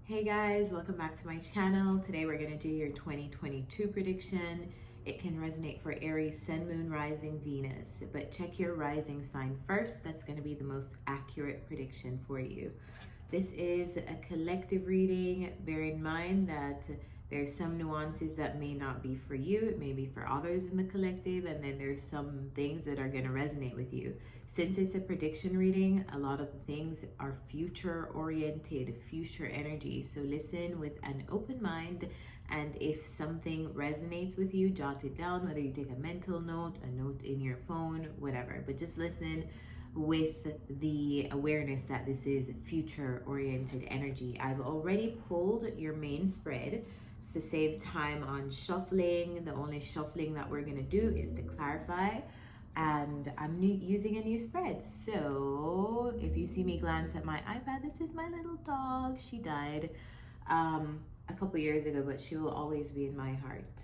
Hey guys, welcome back to my channel. Today we're going to do your 2022 prediction. It can resonate for Aries, Sun, Moon, Rising, Venus, but check your rising sign first. That's going to be the most accurate prediction for you. This is a collective reading. Bear in mind that there's some nuances that may not be for you. It may be for others in the collective, and then there's some things that are going to resonate with you. Since it's a prediction reading, a lot of the things are future oriented, future energy. So listen with an open mind, and if something resonates with you, jot it down, whether you take a mental note, a note in your phone, whatever. But just listen with the awareness that this is future oriented energy. I've already pulled your main spread to save time on shuffling. The only shuffling that we're going to do is to clarify, and I'm using a new spread. So if you see me glance at my iPad, this is my little dog. She died a couple years ago, but she will always be in my heart.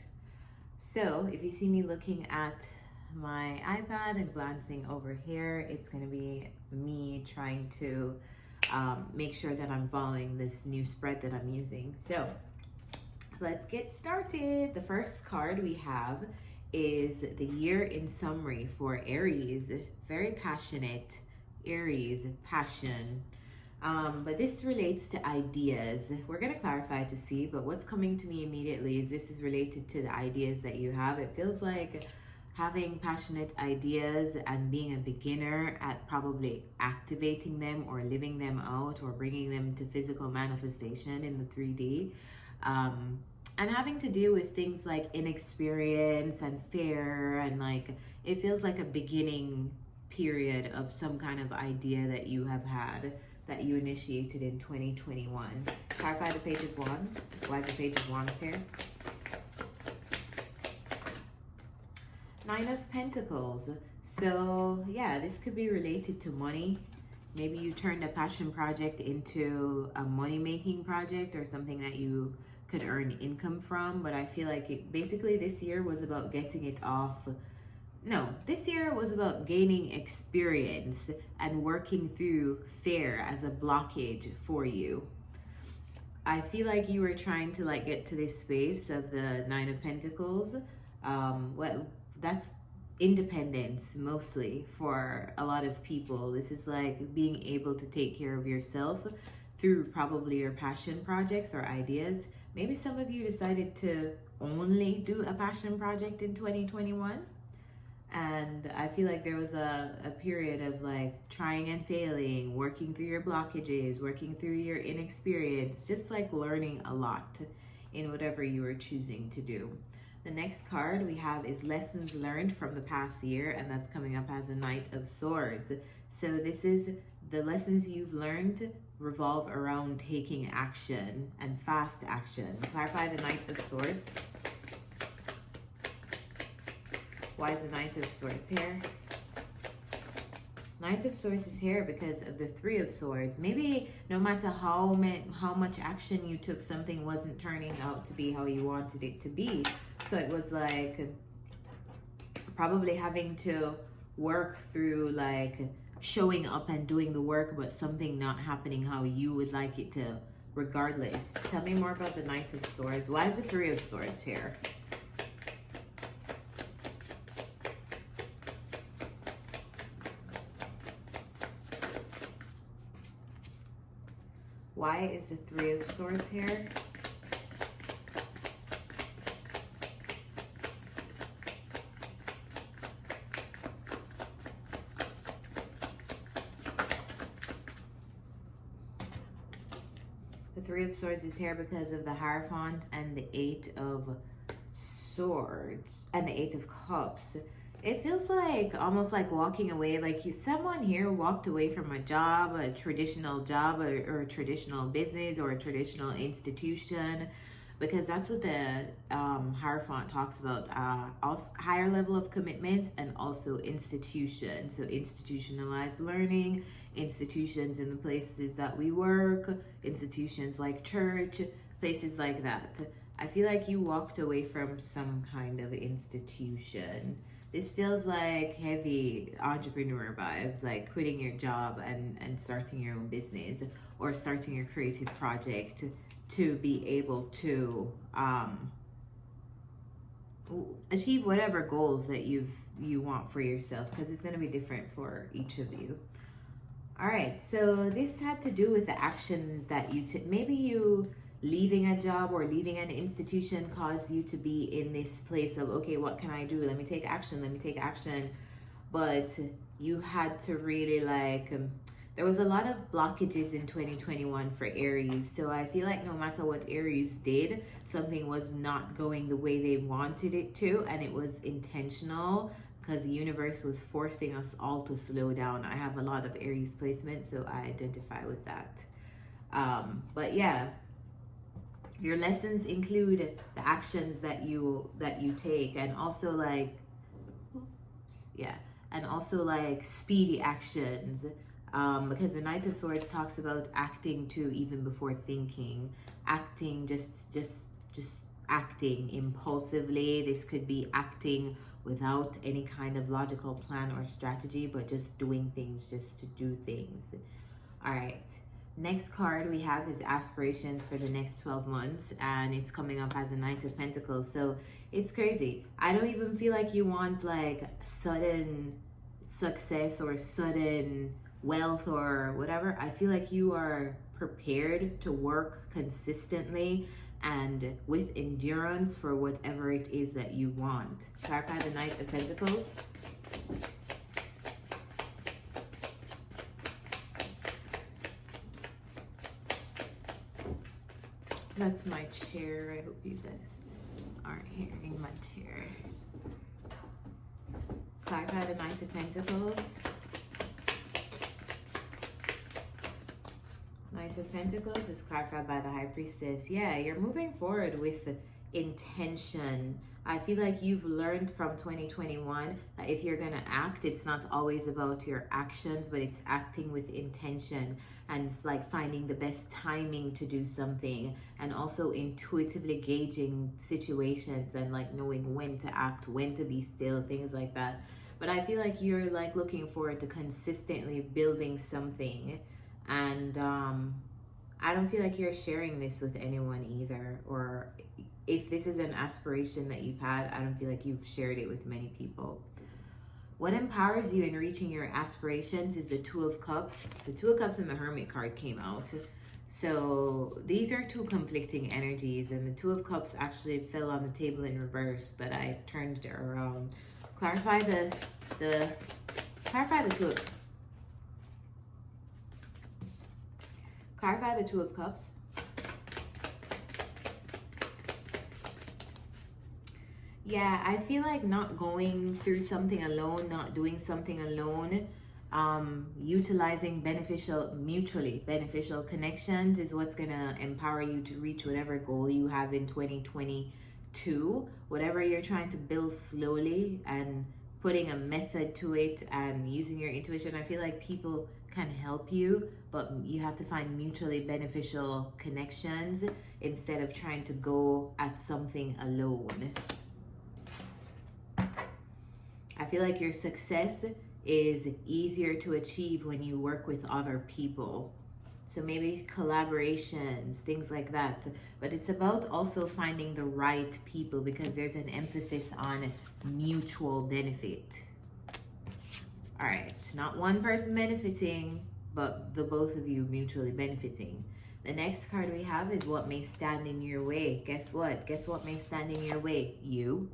So if you see me looking at my iPad and glancing over here, it's going to be me trying to make sure that I'm following this new spread that I'm using. So let's get started. The first card we have is the year in summary for Aries. Very passionate, Aries, passion. But this relates to ideas. We're going to clarify to see, but what's coming to me immediately is this is related to the ideas that you have. It feels like having passionate ideas and being a beginner at probably activating them or living them out or bringing them to physical manifestation in the 3D. And having to deal with things like inexperience and fear, and like it feels like a beginning period of some kind of idea that you have had that you initiated in 2021. Clarify the Page of Wands. Why is the Page of Wands here? Nine of Pentacles. So yeah, this could be related to money. Maybe you turned a passion project into a money-making project or something that you could earn income from. But I feel like basically this year was about getting it off. No, this year was about gaining experience and working through fear as a blockage for you. I feel like you were trying to like get to this space of the Nine of Pentacles. That's independence mostly for a lot of people. This is like being able to take care of yourself through probably your passion projects or ideas. Maybe some of you decided to only do a passion project in 2021. And I feel like there was a period of like trying and failing, working through your blockages, working through your inexperience, just like learning a lot in whatever you were choosing to do. The next card we have is lessons learned from the past year, and that's coming up as a Knight of Swords. So this is the lessons you've learned revolve around taking action and fast action. Clarify the Knight of Swords. Why is the Knight of Swords here? Knight of Swords is here because of the Three of Swords. Maybe no matter how much action you took, something wasn't turning out to be how you wanted it to be. So it was like probably having to work through like showing up and doing the work, but something not happening how you would like it to regardless. Tell me more about the Knight of Swords. Why is the Three of Swords here? Why is the Three of Swords here? The Three of Swords is here because of the Hierophant and the Eight of Swords and the Eight of Cups. It feels like almost like walking away, like someone here walked away from a job, a traditional job or a traditional business or a traditional institution, because that's what the Hierophant talks about, higher level of commitments and also institution. So institutionalized learning, institutions in the places that we work, institutions like church, places like that. I feel like you walked away from some kind of institution. This feels like heavy entrepreneur vibes, like quitting your job and starting your own business. or starting your creative project to be able to achieve whatever goals that you want for yourself, because it's going to be different for each of you. All right, so this had to do with the actions that you took. Maybe you leaving a job or leaving an institution caused you to be in this place of, okay, what can I do? Let me take action. Let me take action. But you had to really like, there was a lot of blockages in 2021 for Aries. So I feel like no matter what Aries did, something was not going the way they wanted it to. And it was intentional, because the universe was forcing us all to slow down. I have a lot of Aries placement, so I identify with that. But yeah, your lessons include the actions that you take, and also like, yeah, and also like speedy actions, because the Knight of Swords talks about acting too, even before thinking, acting, just acting impulsively. This could be acting without any kind of logical plan or strategy, but just doing things just to do things. All right. Next card we have is Aspirations for the next 12 months, and it's coming up as a Knight of Pentacles. So it's crazy. I don't even feel like you want like sudden success or sudden wealth or whatever. I feel like you are prepared to work consistently and with endurance for whatever it is that you want. Clarify the Knight of Pentacles. That's my chair. I hope you guys aren't hearing my chair. Clarify the Knight of Pentacles. Knight of Pentacles is clarified by the High Priestess. Yeah, you're moving forward with intention. I feel like you've learned from 2021 that if you're going to act, it's not always about your actions, but it's acting with intention and like finding the best timing to do something, and also intuitively gauging situations and like knowing when to act, when to be still, things like that. But I feel like you're like looking forward to consistently building something, and I don't feel like you're sharing this with anyone either, or if this is an aspiration that you've had, I don't feel like you've shared it with many people. What empowers you in reaching your aspirations is the Two of Cups. The Two of Cups and the Hermit card came out. So these are two conflicting energies, and the Two of Cups actually fell on the table in reverse, but I turned it around. Clarify the Two of Clarify the Two of Cups. Yeah, I feel like not going through something alone, not doing something alone, utilizing mutually beneficial connections is what's going to empower you to reach whatever goal you have in 2022. Whatever you're trying to build slowly and putting a method to it and using your intuition, I feel like people can help you, but you have to find mutually beneficial connections instead of trying to go at something alone. I feel like your success is easier to achieve when you work with other people. So maybe collaborations, things like that. But it's about also finding the right people, because there's an emphasis on mutual benefit. All right, not one person benefiting, but the both of you mutually benefiting. The next card we have is what may stand in your way. Guess what? Guess what may stand in your way? You.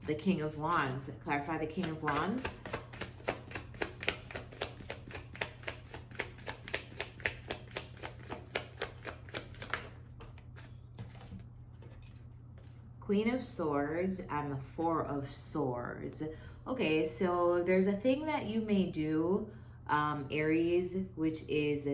The King of Wands. Clarify the King of Wands. Queen of Swords and the Four of Swords. Okay, so there's a thing that you may do, Aries, which is,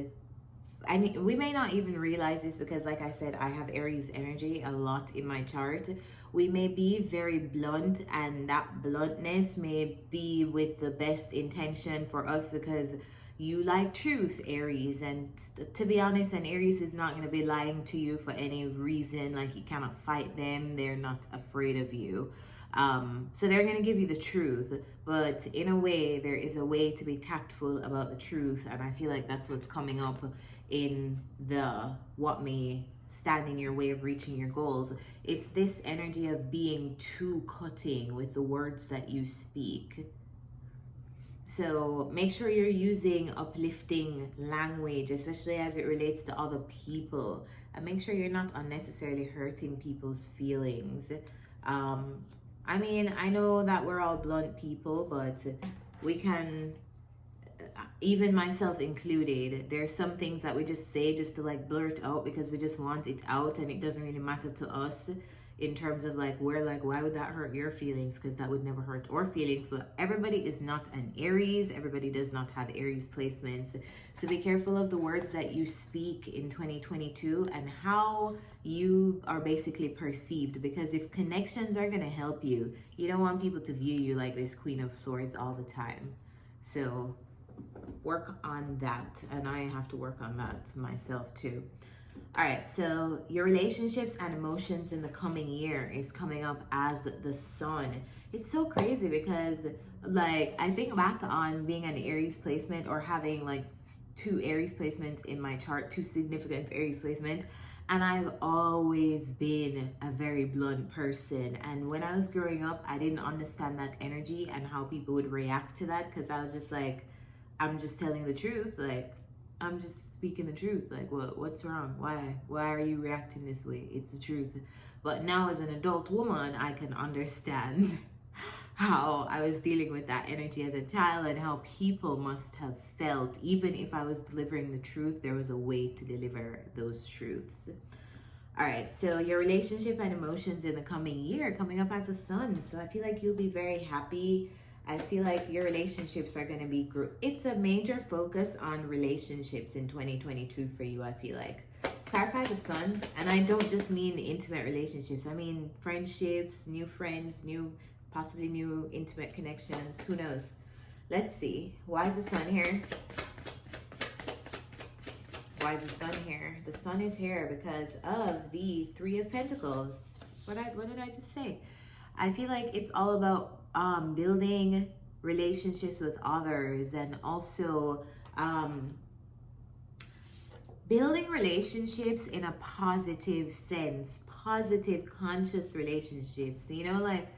we may not even realize this because, like I said, I have Aries energy a lot in my chart. We may be very blunt, and that bluntness may be with the best intention for us because you like truth, Aries. And to be honest, an Aries is not going to be lying to you for any reason. Like, you cannot fight them. They're not afraid of you. So they're going to give you the truth, but in a way, there is a way to be tactful about the truth. And I feel like that's what's coming up in the what may stand in your way of reaching your goals. It's this energy of being too cutting with the words that you speak. So make sure you're using uplifting language, especially as it relates to other people. And make sure you're not unnecessarily hurting people's feelings. I mean, I know that we're all blunt people, but we can, even myself included, there's some things that we just say just to like blurt out because we just want it out, and it doesn't really matter to us in terms of like, we're like, why would that hurt your feelings? Because that would never hurt our feelings. But everybody is not an Aries. Everybody does not have Aries placements. So be careful of the words that you speak in 2022 and how you are basically perceived. Because if connections are going to help you, you don't want people to view you like this Queen of Swords all the time. So work on that. And I have to work on that myself too. All right, so your relationships and emotions in the coming year is coming up as the sun. It's so crazy because, like, I think back on being an Aries placement or having like 2 Aries placements in my chart, 2 significant Aries placements, and I've always been a very blunt person. And when I was growing up, I didn't understand that energy and how people would react to that, because I was just like, I'm just telling the truth, like, I'm just speaking the truth. Like, what's wrong? Why are you reacting this way? It's the truth. But now as an adult woman, I can understand how I was dealing with that energy as a child and how people must have felt. Even if I was delivering the truth, there was a way to deliver those truths. All right, so your relationship and emotions in the coming year coming up as a sun. So I feel like you'll be very happy. I feel like your relationships are going to be, it's a major focus on relationships in 2022 for you, I feel like. Clarify the sun, and I don't just mean intimate relationships. I mean friendships, new friends, possibly new intimate connections. Who knows? Let's see. Why is the sun here? Why is the sun here? The sun is here because of the 3 of Pentacles. What did I just say? I feel like it's all about building relationships with others, and also building relationships in a positive sense, positive conscious relationships, you know, like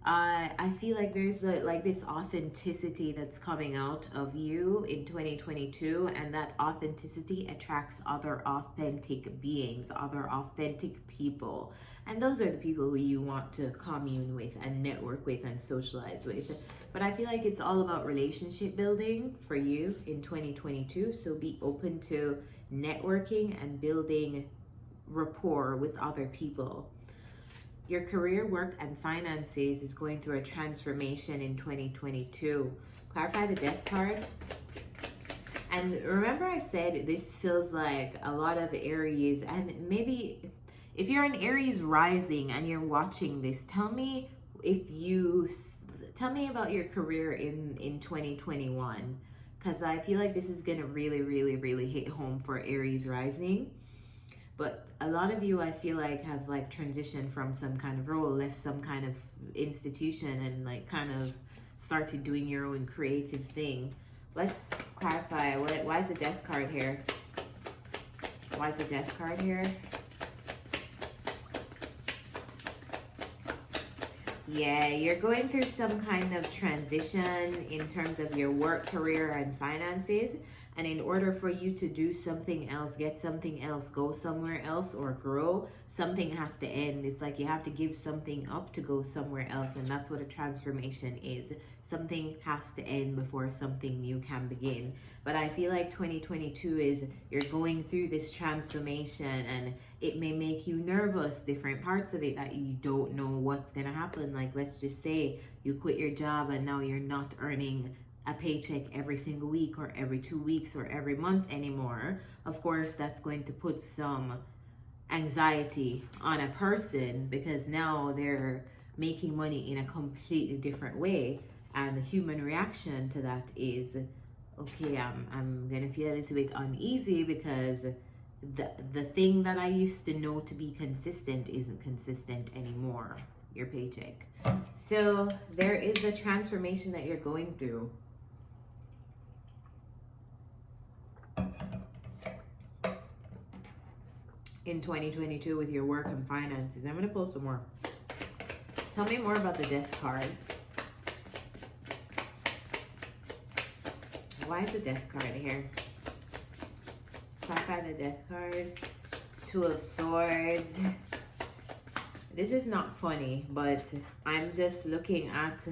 I feel like there's like this authenticity that's coming out of you in 2022, and that authenticity attracts other authentic beings, other authentic people. And those are the people who you want to commune with and network with and socialize with. But I feel like it's all about relationship building for you in 2022. So be open to networking and building rapport with other people. Your career, work, and finances is going through a transformation in 2022. Clarify the Death card. And remember I said this feels like a lot of Aries, and maybe if you're an Aries rising and you're watching this, tell me about your career in 2021, because I feel like this is going to really hit home for Aries rising. But a lot of you, I feel like, have like transitioned from some kind of role, left some kind of institution, and like kind of started doing your own creative thing. Let's clarify. Why is the Death card here? Why is the Death card here? Yeah, you're going through some kind of transition in terms of your work, career, and finances. And in order for you to do something else, get something else, go somewhere else, or grow, something has to end. It's like you have to give something up to go somewhere else. And that's what a transformation is. Something has to end before something new can begin. But I feel like 2022 is you're going through this transformation, and it may make you nervous, different parts of it that you don't know what's going to happen. Like, let's just say you quit your job and now you're not earning a paycheck every single week or every 2 weeks or every month anymore. Of course, that's going to put some anxiety on a person, because now they're making money in a completely different way. And the human reaction to that is, okay, I'm going to feel a little bit uneasy because the thing that I used to know to be consistent isn't consistent anymore, your paycheck. So there is a transformation that you're going through. in 2022 with your work and finances. I'm going to pull some more. Tell me more about the Death card. Why is the Death card here? Clarify the Death card. Two of Swords. This is not funny, but I'm just looking at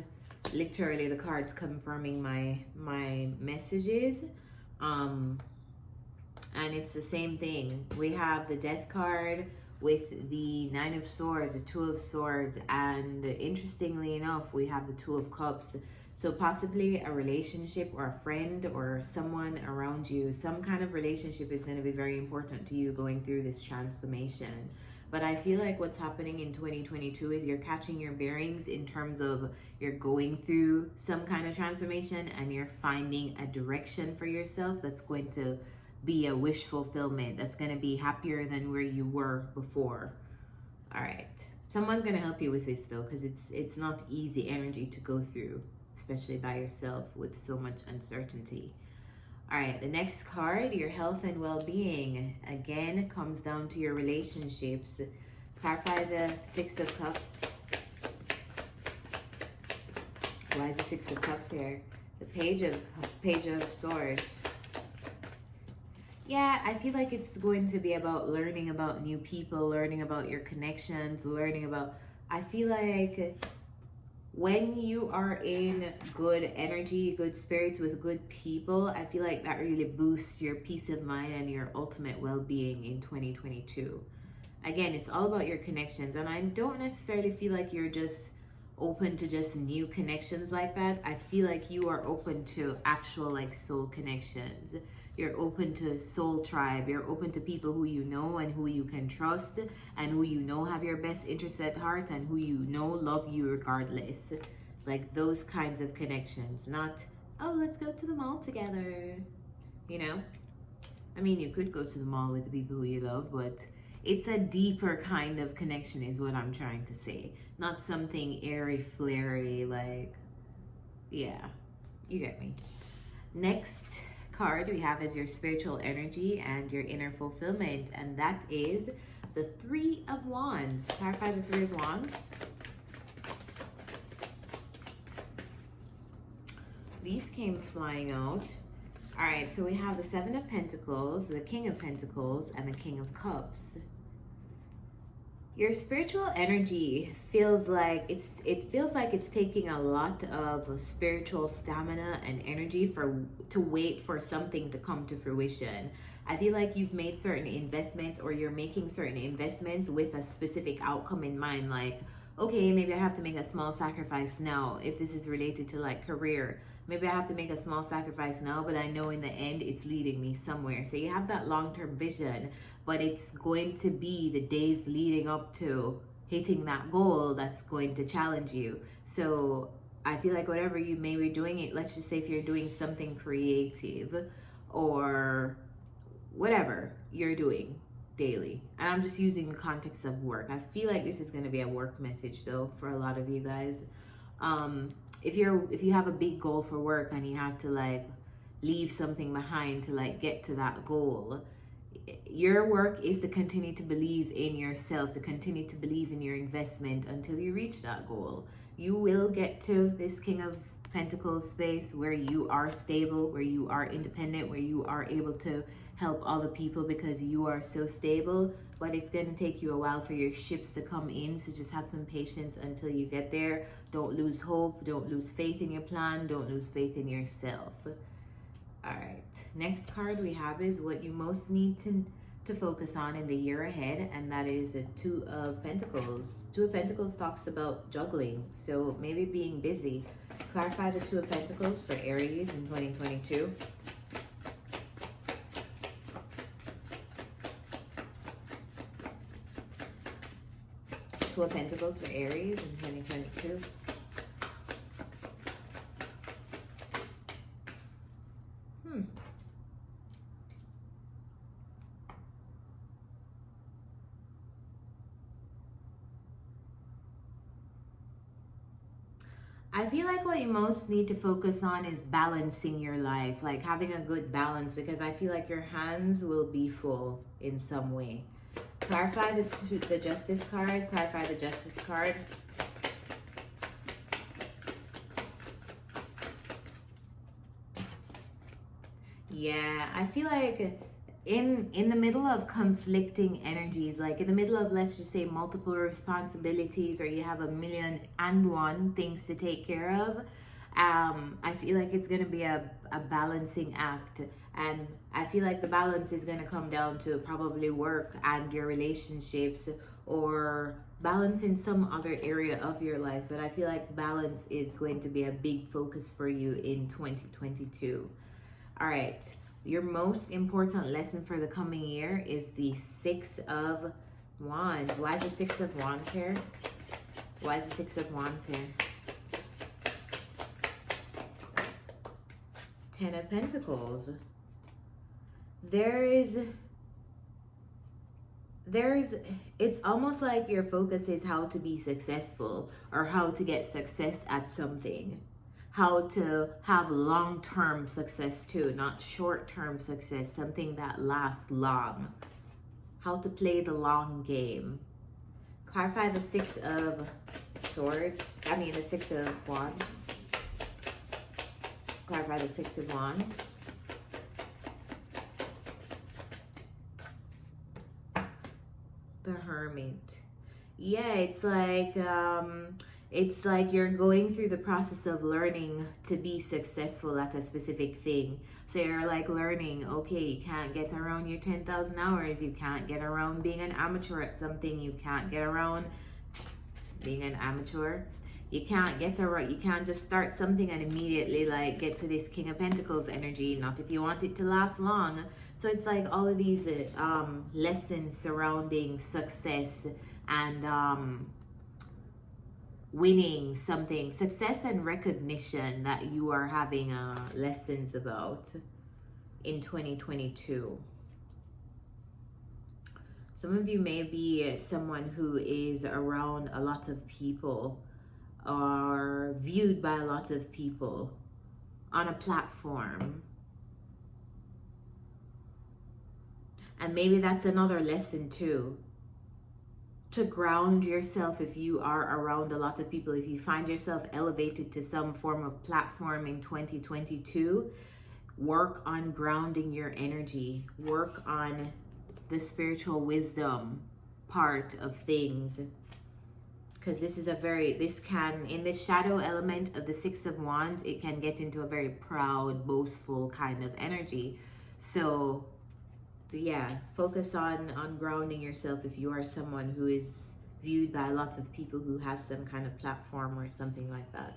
literally the cards confirming my messages. And it's the same thing. We have the Death card with the Nine of Swords, the Two of Swords, and interestingly enough, we have the Two of Cups. So possibly a relationship or a friend or someone around you, some kind of relationship is going to be very important to you going through this transformation. But I feel like what's happening in 2022 is you're catching your bearings in terms of you're going through some kind of transformation and you're finding a direction for yourself that's going to be a wish fulfillment, that's going to be happier than where you were before. All right. Someone's going to help you with this though, because it's not easy energy to go through, especially by yourself with so much uncertainty. All right, the next card, your health and well-being. Again, comes down to your relationships. Clarify the Six of Cups. Why is the Six of Cups here? The Page of Swords. Yeah, I feel like it's going to be about learning about new people, learning about your connections, learning about... I feel like when you are in good energy, good spirits with good people, I feel like that really boosts your peace of mind and your ultimate well-being in 2022. Again, it's all about your connections. And I don't necessarily feel like you're just open to just new connections like that. I feel like you are open to actual like soul connections. You're open to soul tribe. You're open to people who you know and who you can trust and who you know have your best interests at heart and who you know love you regardless. Like those kinds of connections. Not, oh, let's go to the mall together. You know? I mean, you could go to the mall with the people who you love, but it's a deeper kind of connection is what I'm trying to say. Not something airy, flary, like, yeah, you get me. Next card we have is your spiritual energy and your inner fulfillment, and that is the Three of Wands. Clarify the Three of Wands. These came flying out. All right, so we have the Seven of Pentacles, the King of Pentacles, and the King of Cups. Your spiritual energy feels like it's taking a lot of spiritual stamina and energy to wait for something to come to fruition. I feel like you've made certain investments or you're making certain investments with a specific outcome in mind. Like, okay, maybe I have to make a small sacrifice now if this is related to like career. Maybe I have to make a small sacrifice now, but I know in the end it's leading me somewhere. So you have that long-term vision, but it's going to be the days leading up to hitting that goal that's going to challenge you. So I feel like whatever you may be doing, it, let's just say if you're doing something creative or whatever you're doing daily, and I'm just using the context of work. I feel like this is going to be a work message though for a lot of you guys. If you have a big goal for work and you have to like leave something behind to like get to that goal, your work is to continue to believe in yourself, to continue to believe in your investment until you reach that goal. You will get to this King of Pentacles space where you are stable, where you are independent, where you are able to help other people because you are so stable, but it's going to take you a while for your ships to come in. So just have some patience until you get there. Don't lose hope. Don't lose faith in your plan. Don't lose faith in yourself. All right. Next card we have is what you most need to focus on in the year ahead, and that is a Two of Pentacles. Two of Pentacles talks about juggling, so maybe being busy. Clarify the Two of Pentacles for Aries in 2022. Two of Pentacles for Aries in 2022. I feel like what you most need to focus on is balancing your life, like having a good balance, because I feel like your hands will be full in some way. Clarify the Justice card. Clarify the Justice card. Yeah, I feel like in the middle of conflicting energies, like in the middle of, let's just say, multiple responsibilities, or you have 1,000,001 things to take care of, I feel like it's going to be a balancing act. And I feel like the balance is going to come down to probably work and your relationships, or balance in some other area of your life. But I feel like balance is going to be a big focus for you in 2022. All right, your most important lesson for the coming year is the Six of Wands. Why is the Six of Wands here? Why is the Six of Wands here? Ten of Pentacles. It's almost like your focus is how to be successful, or how to get success at something. How to have long-term success too, not short-term success, something that lasts long. How to play the long game. Clarify the Six of Swords. The Six of Wands. Clarify the Six of Wands. The Hermit. Yeah, it's like you're going through the process of learning to be successful at a specific thing. So you're like learning, okay, you can't get around your 10,000 hours. You can't get around being an amateur at something. You can't get around being an amateur. You can't just start something and immediately like get to this King of Pentacles energy. Not if you want it to last long. So it's like all of these lessons surrounding success and winning something, success and recognition that you are having lessons about in 2022. Some of you may be someone who is around a lot of people, or viewed by a lot of people on a platform. And maybe that's another lesson too. To ground yourself if you are around a lot of people. If you find yourself elevated to some form of platform in 2022, work on grounding your energy. Work on the spiritual wisdom part of things. Because this is in this shadow element of the Six of Wands, it can get into a very proud, boastful kind of energy. So yeah, focus on grounding yourself if you are someone who is viewed by lots of people, who has some kind of platform or something like that.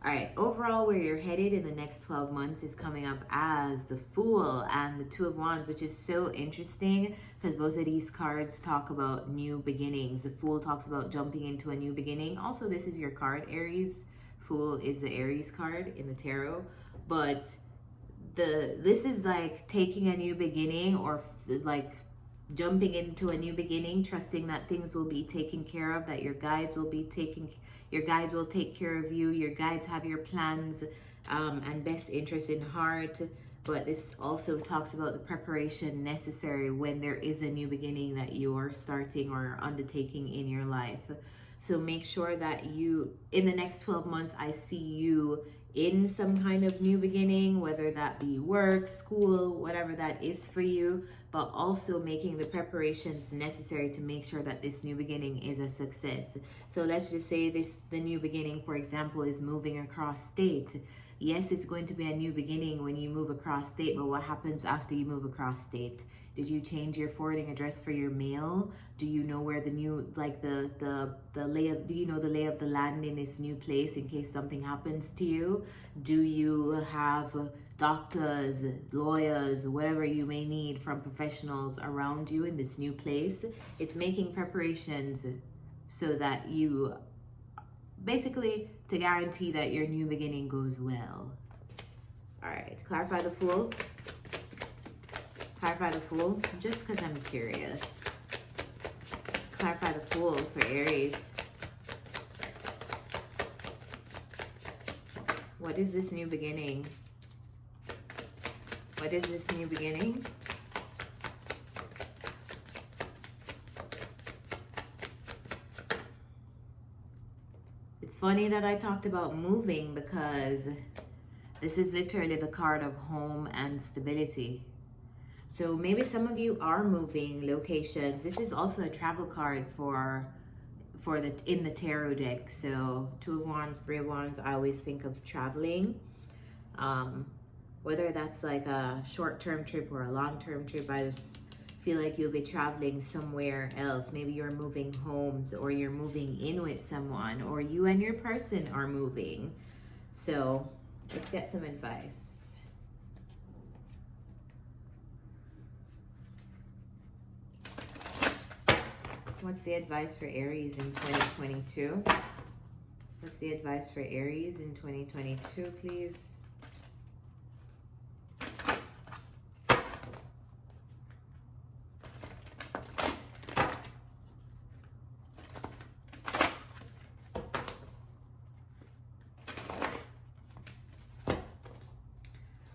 All right, overall, where you're headed in the next 12 months is coming up as the Fool and the Two of Wands, which is so interesting because both of these cards talk about new beginnings. The Fool talks about jumping into a new beginning. Also, this is your card, Aries. Fool is the Aries card in the tarot, but this is like taking a new beginning, or like jumping into a new beginning, trusting that things will be taken care of, that your guides will take care of you. Your guides have your plans and best interest in heart. But this also talks about the preparation necessary when there is a new beginning that you are starting or undertaking in your life. So make sure that in the next 12 months, I see you in some kind of new beginning, whether that be work, school, whatever that is for you, but also making the preparations necessary to make sure that this new beginning is a success. So let's just say the new beginning, for example, is moving across state. Yes, it's going to be a new beginning when you move across state, but what happens after you move across state? Did you change your forwarding address for your mail? Do you know where the new, like the lay of, do you know the lay of the land in this new place in case something happens to you? Do you have doctors, lawyers, whatever you may need from professionals around you in this new place? It's making preparations so that you, basically to guarantee that your new beginning goes well. All right, clarify the Fool. Clarify the Fool, just because I'm curious. Clarify the Fool for Aries. What is this new beginning? What is this new beginning? It's funny that I talked about moving because this is literally the card of home and stability. So maybe some of you are moving locations. This is also a travel card for the in the tarot deck. So 2 of Wands, 3 of Wands, I always think of traveling. Whether that's like a short-term trip or a long-term trip, I just feel like you'll be traveling somewhere else. Maybe you're moving homes, or you're moving in with someone, or you and your person are moving. So let's get some advice. What's the advice for Aries in 2022? What's the advice for Aries in 2022, please?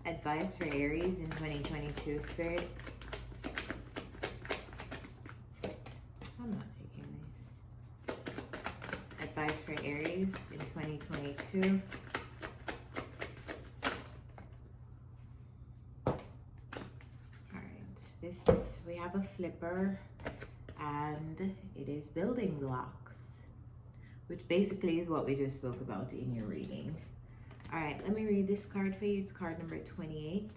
Advice for Aries in 2022, Spirit. I'm not taking this. Advice for Aries in 2022. All right, we have a flipper, and it is building blocks, which basically is what we just spoke about in your reading. All right, let me read this card for you. It's card number 28.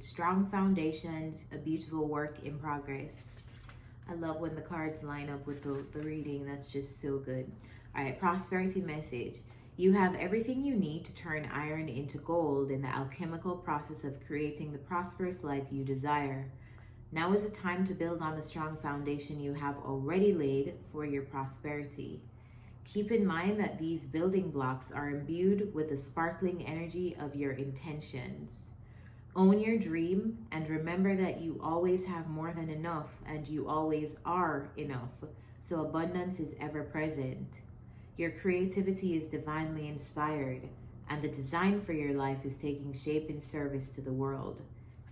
Strong foundations, a beautiful work in progress. I love when the cards line up with the reading. That's just so good. All right, prosperity message. You have everything you need to turn iron into gold in the alchemical process of creating the prosperous life you desire. Now is the time to build on the strong foundation you have already laid for your prosperity. Keep in mind that these building blocks are imbued with the sparkling energy of your intentions. Own your dream and remember that you always have more than enough, and you always are enough, so abundance is ever present. Your creativity is divinely inspired, and the design for your life is taking shape in service to the world.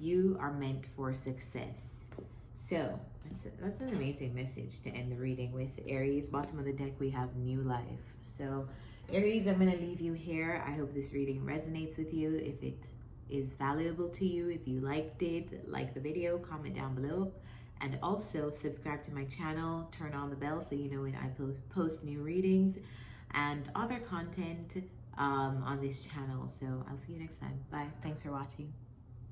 You are meant for success. So that's an amazing message to end the reading with, Aries. Bottom of the deck, we have new life. So Aries, I'm going to leave you here. I hope this reading resonates with you. If it is valuable to you, if you liked it, like the video, comment down below. And also subscribe to my channel, turn on the bell so you know when I post new readings and other content on this channel. So I'll see you next time. Bye. Thanks for watching.